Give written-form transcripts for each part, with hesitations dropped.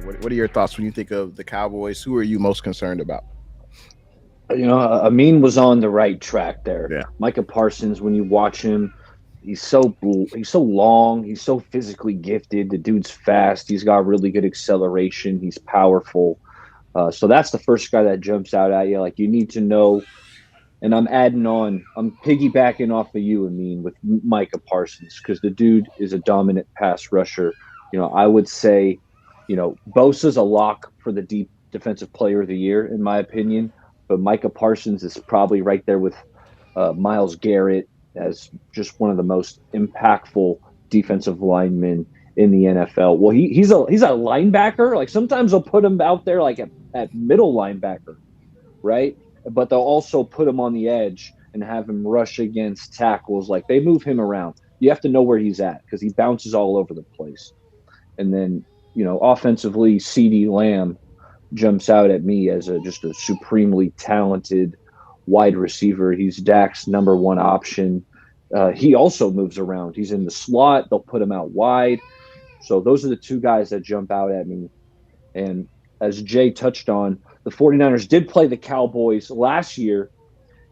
What are your thoughts when you think of the Cowboys? Who are you most concerned about? Amin was on the right track there. Yeah. Micah Parsons, when you watch him, he's so long, he's so physically gifted. The dude's fast. He's got really good acceleration. He's powerful. So that's the first guy that jumps out at you. Like you need to know. And I'm piggybacking off of you, Amin, with Micah Parsons because the dude is a dominant pass rusher. I would say, Bosa's a lock for the deep defensive player of the year, in my opinion. But Micah Parsons is probably right there with Myles Garrett as just one of the most impactful defensive linemen in the NFL. Well, he's a linebacker. Like sometimes they'll put him out there like at middle linebacker, right? But they'll also put him on the edge and have him rush against tackles. Like they move him around. You have to know where he's at because he bounces all over the place. And then, offensively, CeeDee Lamb jumps out at me as just a supremely talented wide receiver. He's Dak's number one option. He also moves around. He's in the slot. They'll put him out wide. So those are the two guys that jump out at me. And as Jay touched on, the 49ers did play the Cowboys last year.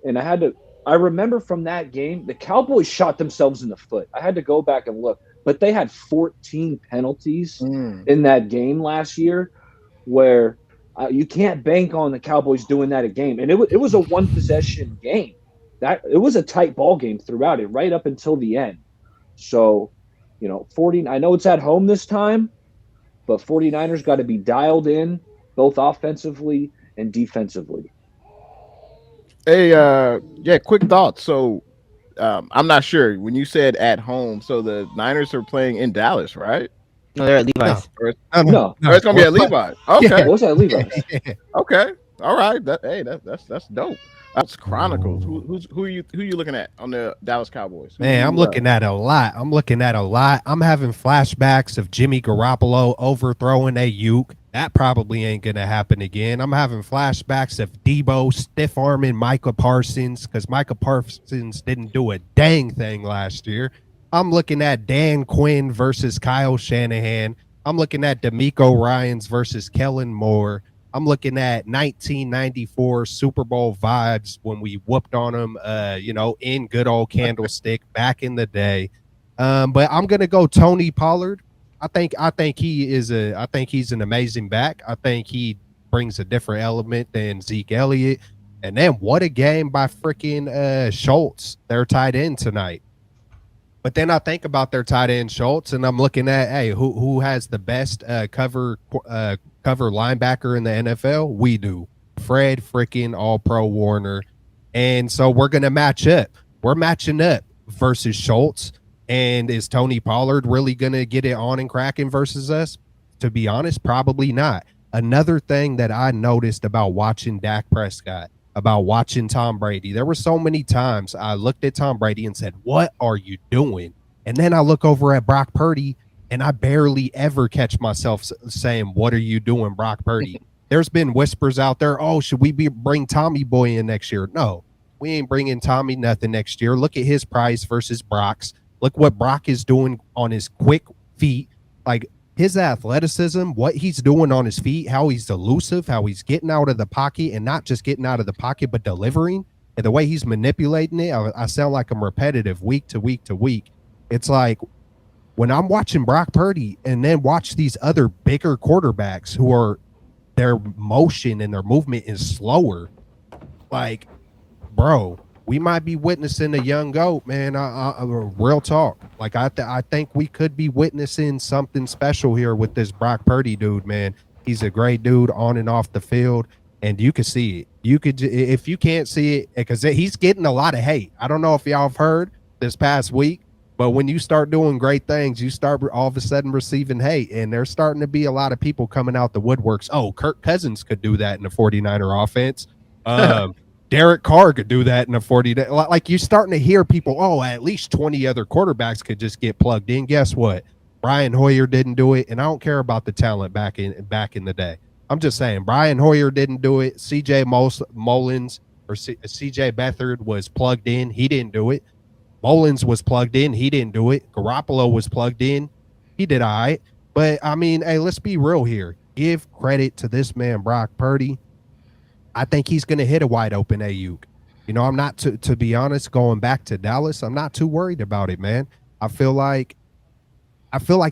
And I remember from that game, the Cowboys shot themselves in the foot. I had to go back and look, but they had 14 penalties in that game last year where you can't bank on the Cowboys doing that a game. And it was a one possession game. It was a tight ball game throughout it, right up until the end. So, 40, I know it's at home this time, but 49ers got to be dialed in both offensively and defensively. Hey, yeah, quick thoughts. So, I'm not sure when you said at home. So the Niners are playing in Dallas, right? No, they're at No, Levi's. No. Or it's gonna be at Levi. Okay, What's that, Levi's? okay, all right. That's dope. That's Chronicles. Who are you looking at on the Dallas Cowboys? Man, I'm looking at a lot. I'm having flashbacks of Jimmy Garoppolo overthrowing a uke. That probably ain't gonna happen again. I'm having flashbacks of Debo stiff arming Micah Parsons because Micah Parsons didn't do a dang thing last year. I'm looking at Dan Quinn versus Kyle Shanahan. I'm looking at D'Amico Ryans versus Kellen Moore. I'm looking at 1994 Super Bowl vibes when we whooped on them, in good old Candlestick back in the day. But I'm gonna go Tony Pollard. I think he's an amazing back. I think he brings a different element than Zeke Elliott. And then what a game by freaking Schultz, their tight end tonight. But then I think about their tight end Schultz, and I'm looking at, hey, who has the best cover linebacker in the NFL? We do. Fred freaking All-Pro Warner. And so we're going to match up. We're matching up versus Schultz. And is Tony Pollard really going to get it on and cracking versus us? To be honest, probably not. Another thing that I noticed about watching Dak Prescott, about watching Tom Brady, there were so many times I looked at Tom Brady and said, what are you doing? And then I look over at Brock Purdy and I barely ever catch myself saying, what are you doing, Brock Purdy? There's been whispers out there, oh, should we bring Tommy Boy in next year? No, we ain't bringing Tommy nothing next year. Look at his price versus Brock's. Look what Brock is doing on his quick feet. Like his athleticism, what he's doing on his feet, how he's elusive, how he's getting out of the pocket and not just getting out of the pocket, but delivering. And the way he's manipulating it, I sound like I'm repetitive week to week to week. It's like when I'm watching Brock Purdy and then watch these other bigger quarterbacks who are their motion and their movement is slower. Like, bro, we might be witnessing a young GOAT, man. Real talk. Like, I think we could be witnessing something special here with this Brock Purdy dude, man. He's a great dude on and off the field, and you can see it. You could, if you can't see it, because he's getting a lot of hate. I don't know if y'all have heard this past week, but when you start doing great things, you start all of a sudden receiving hate, and there's starting to be a lot of people coming out the woodworks. Oh, Kirk Cousins could do that in the 49er offense. Derek Carr could do that in a 40 day. Like you're starting to hear people, oh, at least 20 other quarterbacks could just get plugged in. Guess what? Brian Hoyer didn't do it, and I don't care about the talent back in the day. I'm just saying Brian Hoyer didn't do it. CJ Mullins or CJ Beathard was plugged in. He didn't do it. Mullins was plugged in. He didn't do it. Garoppolo was plugged in. He did all right. But, I mean, hey, let's be real here. give credit to this man, Brock Purdy. I think he's going to hit a wide open Ayuk. I'm not to be honest. Going back to Dallas, I'm not too worried about it, man. I feel like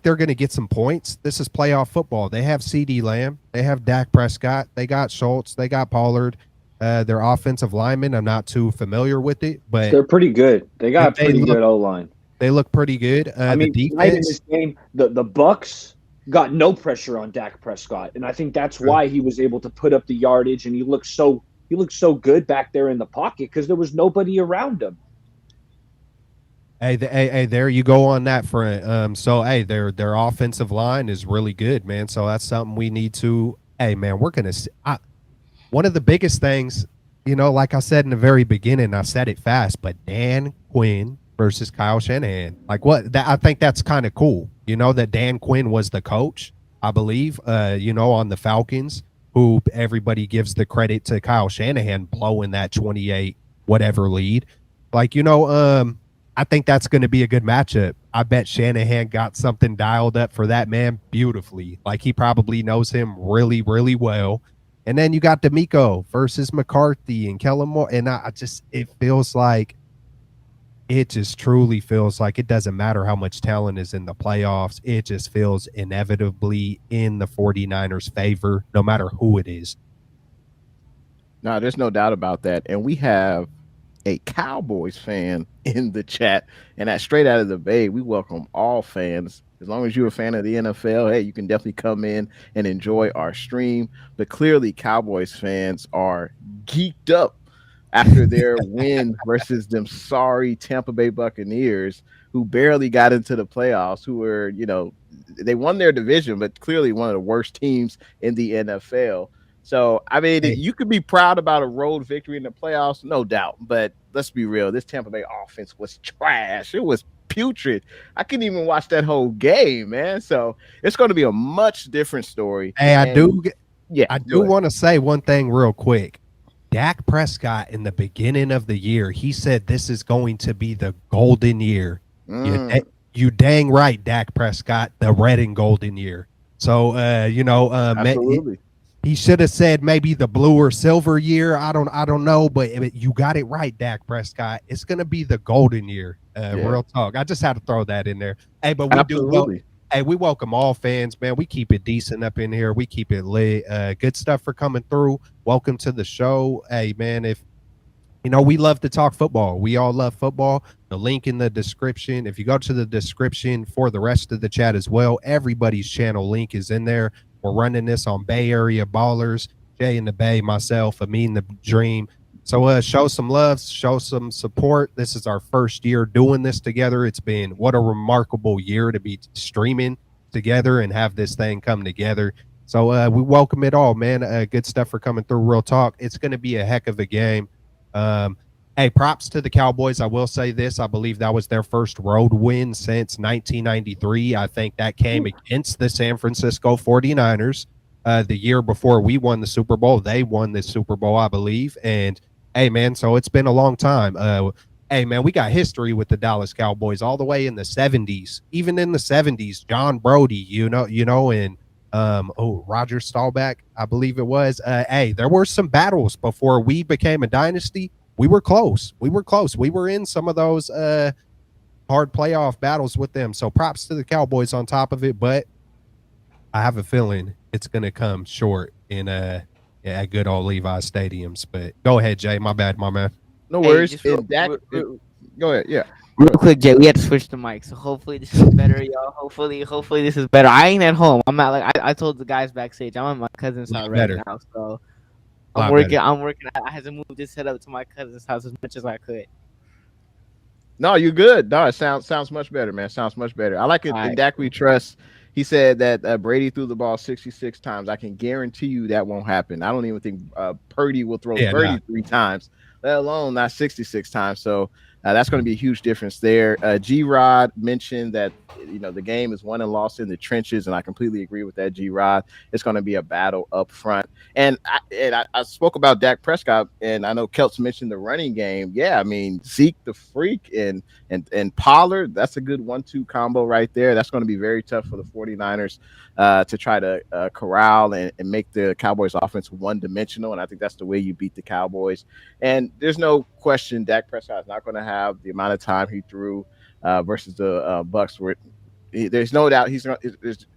they're going to get some points. This is playoff football. They have CD Lamb, they have Dak Prescott, they got Schultz, they got Pollard. Their offensive linemen, I'm not too familiar with it, but They're pretty good. They got a they pretty look good O line. they look pretty good. I The mean, tonight in defense, this game, the Bucks got no pressure on Dak Prescott, and I think that's why he was able to put up the yardage, and he looked so good back there in the pocket because there was nobody around him. hey, there you go on that front. So hey, their offensive line is really good, man. So that's something we need to. Hey, man, we're gonna. One of the biggest things, like I said in the very beginning, I said it fast, but Dan Quinn versus Kyle Shanahan. Like what? I think that's kind of cool. That Dan Quinn was the coach, I believe. On the Falcons, who everybody gives the credit to Kyle Shanahan blowing that 28 whatever lead. Like I think that's going to be a good matchup. I bet Shanahan got something dialed up for that man beautifully. Like he probably knows him really, really well. And then you got D'Amico versus McCarthy and Kellen Moore. And it just truly feels like it doesn't matter how much talent is in the playoffs. It just feels inevitably in the 49ers' favor, no matter who it is. No, there's no doubt about that. And we have a Cowboys fan in the chat. And at Straight Out of the Bay, we welcome all fans. As long as you're a fan of the NFL, hey, you can definitely come in and enjoy our stream. But clearly, Cowboys fans are geeked up after their win versus them sorry Tampa Bay Buccaneers, who barely got into the playoffs, who were, they won their division, but clearly one of the worst teams in the NFL. So, I mean, Hey, you could be proud about a road victory in the playoffs, no doubt. But let's be real. This Tampa Bay offense was trash. It was putrid. I couldn't even watch that whole game, man. So it's going to be a much different story. hey, And yeah, I do want to say one thing real quick. Dak Prescott in the beginning of the year, he said this is going to be the golden year. You dang right, Dak Prescott, the red and golden year. So, absolutely. he should have said maybe the blue or silver year. I don't know, but you got it right, Dak Prescott. It's gonna be the golden year. Real talk. I just had to throw that in there. Hey, but we welcome all fans, man. We keep it decent up in here. We keep it lit. Good stuff for coming through. Welcome to the show. Hey, man, if we love to talk football. We all love football. The link in the description. If you go to the description for the rest of the chat as well, everybody's channel link is in there. We're running this on Bay Area Ballers, Jay in the Bay, myself, Amin the Dream. So show some love, show some support. This is our first year doing this together. It's been what a remarkable year to be streaming together and have this thing come together. So we welcome it all, man. Good stuff for coming through. Real talk. It's going to be a heck of a game. Hey, props to the Cowboys. I will say this. I believe that was their first road win since 1993. I think that came against the San Francisco 49ers. The year before we won the Super Bowl, they won the Super Bowl, I believe. And hey, man, so it's been a long time. Hey, man, we got history with the Dallas Cowboys all the way in the 70s. Even in the 70s, John Brody, and Roger Staubach, I believe it was. Hey, there were some battles before we became a dynasty. We were close. We were in some of those hard playoff battles with them. So props to the Cowboys on top of it, but I have a feeling it's going to come short in at good old Levi's stadiums. But go ahead, Jay. My bad, my man. No Hey, worries. just And Dak, go ahead. Yeah. real quick, Jay. We had to switch the mic, so hopefully this is better, y'all. Hopefully this is better. I ain't at home. I'm not like I told the guys backstage. I'm at my cousin's house right Better. now, so Lot I'm working. better. I'm working. I had to move this setup to my cousin's house as much as I could. No, you're good. No, it sounds much better, man. Sounds much better. I like it. All In right. Dak we trust. He said that Brady threw the ball 66 times. I can guarantee you that won't happen. I don't even think Purdy will throw 33 times, let alone not 66 times. So That's going to be a huge difference there. G Rod mentioned that the game is won and lost in the trenches, and I completely agree with that. G Rod, it's going to be a battle up front, and I spoke about Dak Prescott, and I know Kelts mentioned the running game. Yeah, I mean Zeke the freak and Pollard, that's a good 1-2 combo right there. That's going to be very tough for the 49ers to try to corral and make the Cowboys offense one dimensional, and I think that's the way you beat the Cowboys. And there's no question Dak Prescott is not going to have the amount of time he threw versus the Bucks. Where there's no doubt he's going.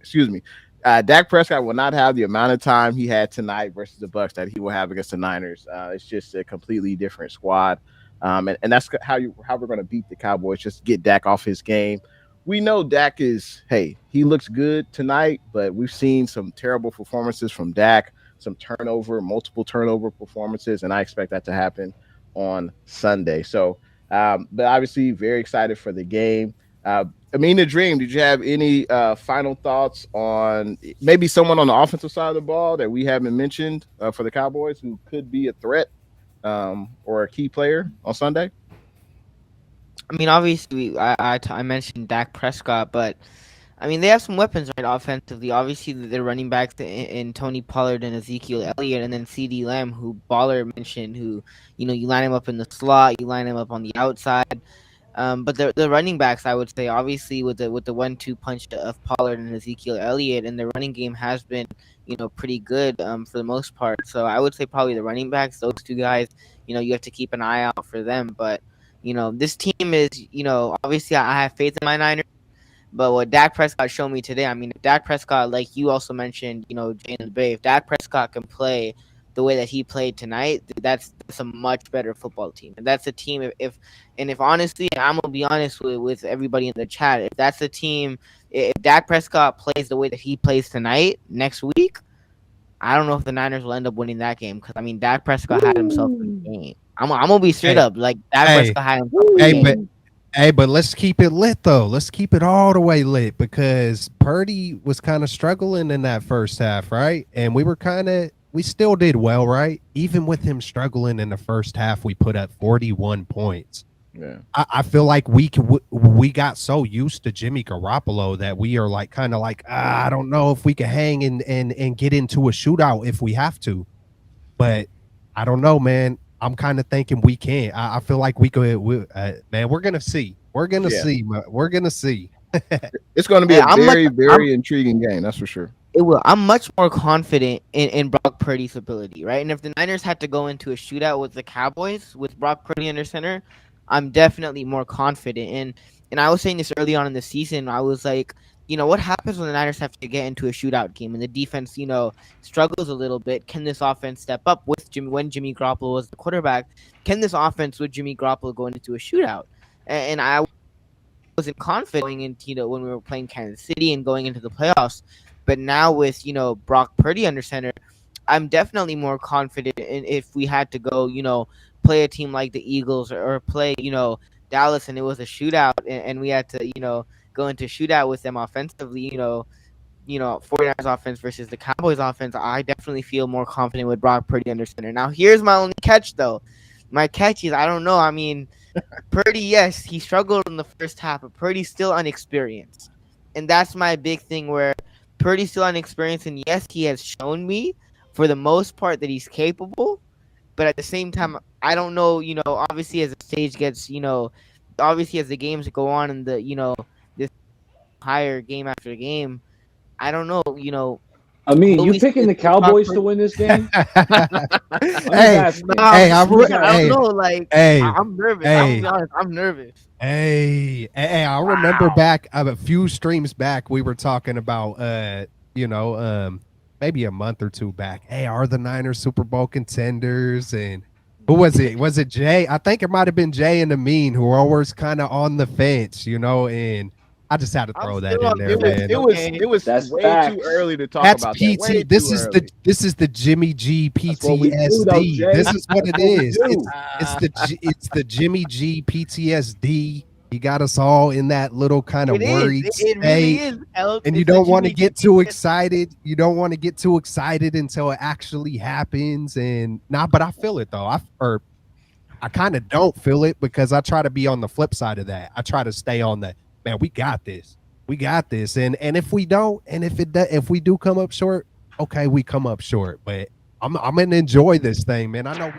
Excuse me. Dak Prescott will not have the amount of time he had tonight versus the Bucks that he will have against the Niners. It's just a completely different squad, and that's how we're going to beat the Cowboys. Just get Dak off his game. We know Dak he looks good tonight, but we've seen some terrible performances from Dak, some multiple turnover performances, and I expect that to happen on Sunday. So, but obviously very excited for the game. Amina Dream, did you have any final thoughts on maybe someone on the offensive side of the ball that we haven't mentioned for the Cowboys who could be a threat or a key player on Sunday? I mean, obviously, I mentioned Dak Prescott, but I mean, they have some weapons right offensively. Obviously, their running backs in Tony Pollard and Ezekiel Elliott, and then CD Lamb, who Baller mentioned, who you line him up in the slot, you line him up on the outside. But the running backs, I would say, obviously with the 1-2 punch of Pollard and Ezekiel Elliott, and the running game has been pretty good for the most part. So I would say probably the running backs, those two guys, you have to keep an eye out for them. But this team is obviously I have faith in my Niners. But what Dak Prescott showed me today, I mean, if Dak Prescott, like you also mentioned, Jay in the Bay, if Dak Prescott can play the way that he played tonight, that's a much better football team. And that's a team, if honestly, I'm going to be honest with everybody in the chat, if that's a team, if Dak Prescott plays the way that he plays tonight, next week, I don't know if the Niners will end up winning that game. Because, I mean, Dak Prescott had himself in the game. I'm going to be straight up. Like, Dak Prescott had himself in the game. But let's keep it lit though. Let's keep it all the way lit because Purdy was kind of struggling in that first half, right? And we still did well, right? Even with him struggling in the first half, we put up 41 points. Yeah, I feel like we got so used to Jimmy Garoppolo that we are like kind of like I don't know if we can hang and get into a shootout if we have to, but I don't know, man. I'm kind of thinking we can. I feel like we could. Man, we're gonna see. We're gonna see. We're gonna see. It's going to be a very intriguing game. That's for sure. It will. I'm much more confident in Brock Purdy's ability, right? And if the Niners had to go into a shootout with the Cowboys with Brock Purdy under center, I'm definitely more confident. And I was saying this early on in the season. I was like, what happens when the Niners have to get into a shootout game and the defense, struggles a little bit? Can this offense step up with when Jimmy Garoppolo was the quarterback? Can this offense with Jimmy Garoppolo go into a shootout? And I wasn't confident going into, when we were playing Kansas City and going into the playoffs. But now with, Brock Purdy under center, I'm definitely more confident in if we had to go, play a team like the Eagles or play, Dallas and it was a shootout and we had to, go into shootout with them offensively, 49ers offense versus the Cowboys offense, I definitely feel more confident with Brock Purdy under center. Now, here's my only catch, though. My catch is, I don't know. I mean, Purdy, yes, he struggled in the first half, but Purdy's still unexperienced. And that's my big thing where Purdy's still unexperienced. And yes, he has shown me for the most part that he's capable. But at the same time, I don't know, obviously as the stage gets, obviously as the games go on and the, this higher game after game, I don't know, I mean, you picking the Cowboys to win this game? I don't know. Like, I'm nervous. I'm be honest, I'm nervous. I remember back a few streams back, we were talking about, maybe a month or two back. Hey, are the Niners Super Bowl contenders? And who was it? Was it Jay? I think it might have been Jay and Amin who were always kind of on the fence, and I just had to throw that in there, man. It was way too early to talk about that. This is the Jimmy G PTSD. This is what it is. It's the Jimmy G PTSD. He got us all in that little kind of worried state. Really is, and you don't want to get too excited. You don't want to get too excited until it actually happens. And but I feel it though. I kind of don't feel it because I try to be on the flip side of that. I try to stay on the, man, we got this. We got this. And if we don't, and if we do come up short, okay, we come up short. But I'm gonna enjoy this thing, man. I know